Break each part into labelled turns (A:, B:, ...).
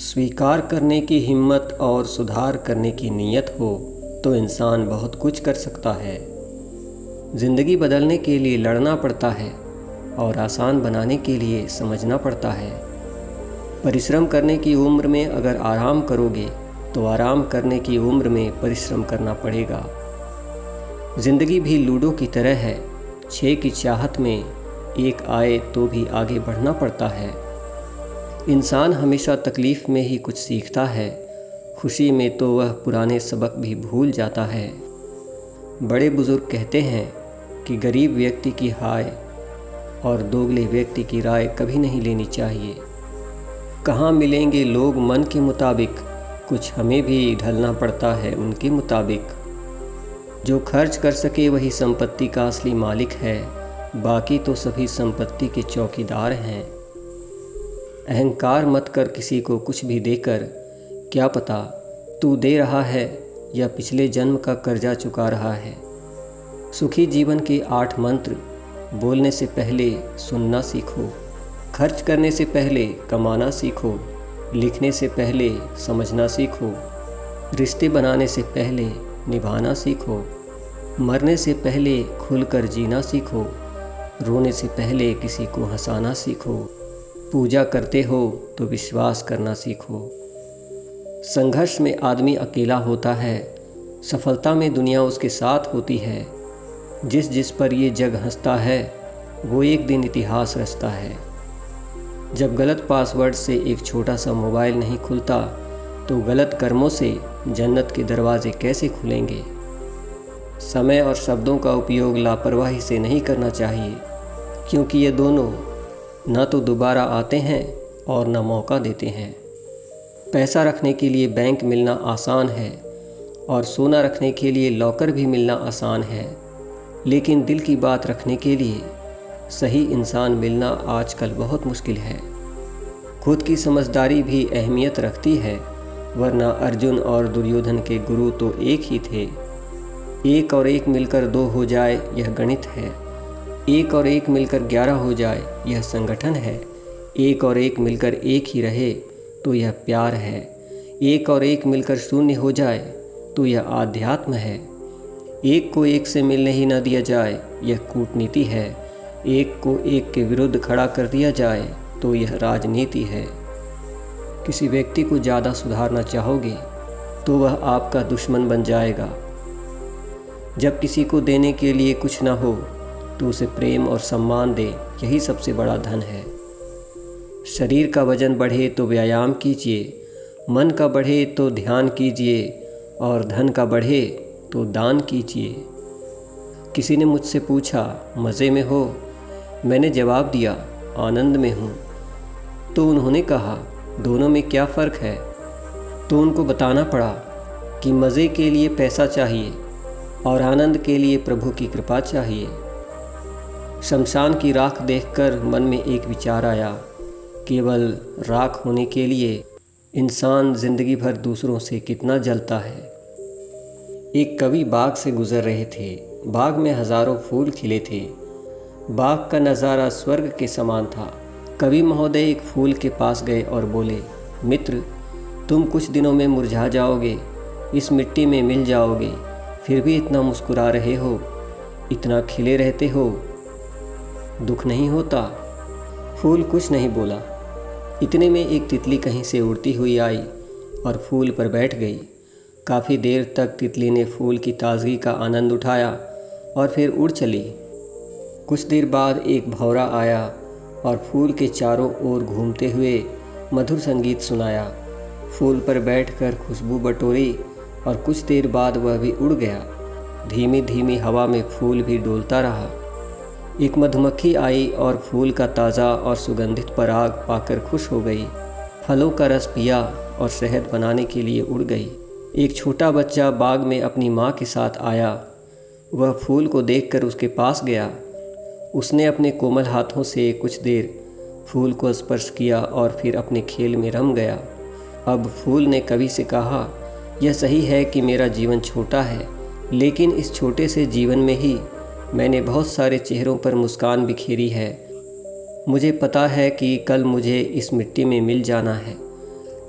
A: स्वीकार करने की हिम्मत और सुधार करने की नीयत हो तो इंसान बहुत कुछ कर सकता है। ज़िंदगी बदलने के लिए लड़ना पड़ता है और आसान बनाने के लिए समझना पड़ता है। परिश्रम करने की उम्र में अगर आराम करोगे तो आराम करने की उम्र में परिश्रम करना पड़ेगा। ज़िंदगी भी लूडो की तरह है, 6 की चाहत में एक आए तो भी आगे बढ़ना पड़ता है। इंसान हमेशा तकलीफ़ में ही कुछ सीखता है, खुशी में तो वह पुराने सबक भी भूल जाता है। बड़े बुज़ुर्ग कहते हैं कि गरीब व्यक्ति की हाय और दोगले व्यक्ति की राय कभी नहीं लेनी चाहिए। कहाँ मिलेंगे लोग मन के मुताबिक, कुछ हमें भी ढलना पड़ता है उनके मुताबिक। जो खर्च कर सके वही संपत्ति का असली मालिक है, बाकी तो सभी संपत्ति के चौकीदार हैं। अहंकार मत कर किसी को कुछ भी देकर, क्या पता तू दे रहा है या पिछले जन्म का कर्जा चुका रहा है। सुखी जीवन के 8 मंत्र, बोलने से पहले सुनना सीखो, खर्च करने से पहले कमाना सीखो, लिखने से पहले समझना सीखो, रिश्ते बनाने से पहले निभाना सीखो, मरने से पहले खुलकर जीना सीखो, रोने से पहले किसी को हंसाना सीखो, पूजा करते हो तो विश्वास करना सीखो। संघर्ष में आदमी अकेला होता है, सफलता में दुनिया उसके साथ होती है। जिस पर ये जग हंसता है वो एक दिन इतिहास रचता है। जब गलत पासवर्ड से एक छोटा सा मोबाइल नहीं खुलता तो गलत कर्मों से जन्नत के दरवाजे कैसे खुलेंगे। समय और शब्दों का उपयोग लापरवाही से नहीं करना चाहिए, क्योंकि ये दोनों न तो दोबारा आते हैं और न मौका देते हैं। पैसा रखने के लिए बैंक मिलना आसान है और सोना रखने के लिए लॉकर भी मिलना आसान है, लेकिन दिल की बात रखने के लिए सही इंसान मिलना आजकल बहुत मुश्किल है। खुद की समझदारी भी अहमियत रखती है, वरना अर्जुन और दुर्योधन के गुरु तो एक ही थे। 1 और 1 मिलकर 2 हो जाए यह गणित है, 1 और 1 मिलकर 11 हो जाए यह संगठन है, 1 और 1 मिलकर 1 ही रहे तो यह प्यार है, 1 और 1 मिलकर 0 हो जाए तो यह आध्यात्म है, 1 को 1 से मिलने ही न दिया जाए यह कूटनीति है, 1 को 1 के विरुद्ध खड़ा कर दिया जाए तो यह राजनीति है। किसी व्यक्ति को ज़्यादा सुधारना चाहोगे तो वह आपका दुश्मन बन जाएगा। जब किसी को देने के लिए कुछ न हो तो उसे प्रेम और सम्मान दे, यही सबसे बड़ा धन है। शरीर का वजन बढ़े तो व्यायाम कीजिए, मन का बढ़े तो ध्यान कीजिए और धन का बढ़े तो दान कीजिए। किसी ने मुझसे पूछा, मज़े में हो? मैंने जवाब दिया, आनंद में हूँ। तो उन्होंने कहा, दोनों में क्या फ़र्क है? तो उनको बताना पड़ा कि मज़े के लिए पैसा चाहिए और आनंद के लिए प्रभु की कृपा चाहिए। शमशान की राख देखकर मन में एक विचार आया, केवल राख होने के लिए इंसान ज़िंदगी भर दूसरों से कितना जलता है। एक कवि बाग से गुज़र रहे थे। बाग में हज़ारों फूल खिले थे। बाग का नज़ारा स्वर्ग के समान था। कवि महोदय एक फूल के पास गए और बोले, मित्र, तुम कुछ दिनों में मुरझा जाओगे, इस मिट्टी में मिल जाओगे, फिर भी इतना मुस्कुरा रहे हो, इतना खिले रहते हो, दुख नहीं होता? फूल कुछ नहीं बोला। इतने में एक तितली कहीं से उड़ती हुई आई और फूल पर बैठ गई। काफ़ी देर तक तितली ने फूल की ताज़गी का आनंद उठाया और फिर उड़ चली। कुछ देर बाद एक भंवरा आया और फूल के चारों ओर घूमते हुए मधुर संगीत सुनाया। फूल पर बैठकर खुशबू बटोरी और कुछ देर बाद वह भी उड़ गया। धीमी धीमी हवा में फूल भी डोलता रहा। एक मधुमक्खी आई और फूल का ताज़ा और सुगंधित पराग पाकर खुश हो गई। फलों का रस पिया और शहद बनाने के लिए उड़ गई। एक छोटा बच्चा बाग में अपनी माँ के साथ आया। वह फूल को देखकर उसके पास गया। उसने अपने कोमल हाथों से कुछ देर फूल को स्पर्श किया और फिर अपने खेल में रम गया। अब फूल ने कवि से कहा, यह सही है कि मेरा जीवन छोटा है, लेकिन इस छोटे से जीवन में ही मैंने बहुत सारे चेहरों पर मुस्कान बिखेरी है। मुझे पता है कि कल मुझे इस मिट्टी में मिल जाना है,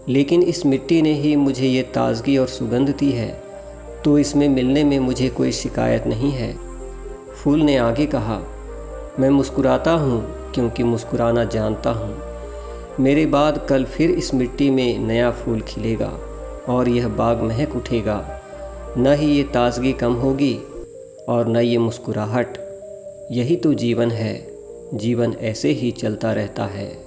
A: लेकिन इस मिट्टी ने ही मुझे ये ताज़गी और सुगंध दी है, तो इसमें मिलने में मुझे कोई शिकायत नहीं है। फूल ने आगे कहा, मैं मुस्कुराता हूँ क्योंकि मुस्कुराना जानता हूँ। मेरे बाद कल फिर इस मिट्टी में नया फूल खिलेगा और यह बाग महक उठेगा। न ही ये ताज़गी कम होगी और न ये मुस्कुराहट। यही तो जीवन है, जीवन ऐसे ही चलता रहता है।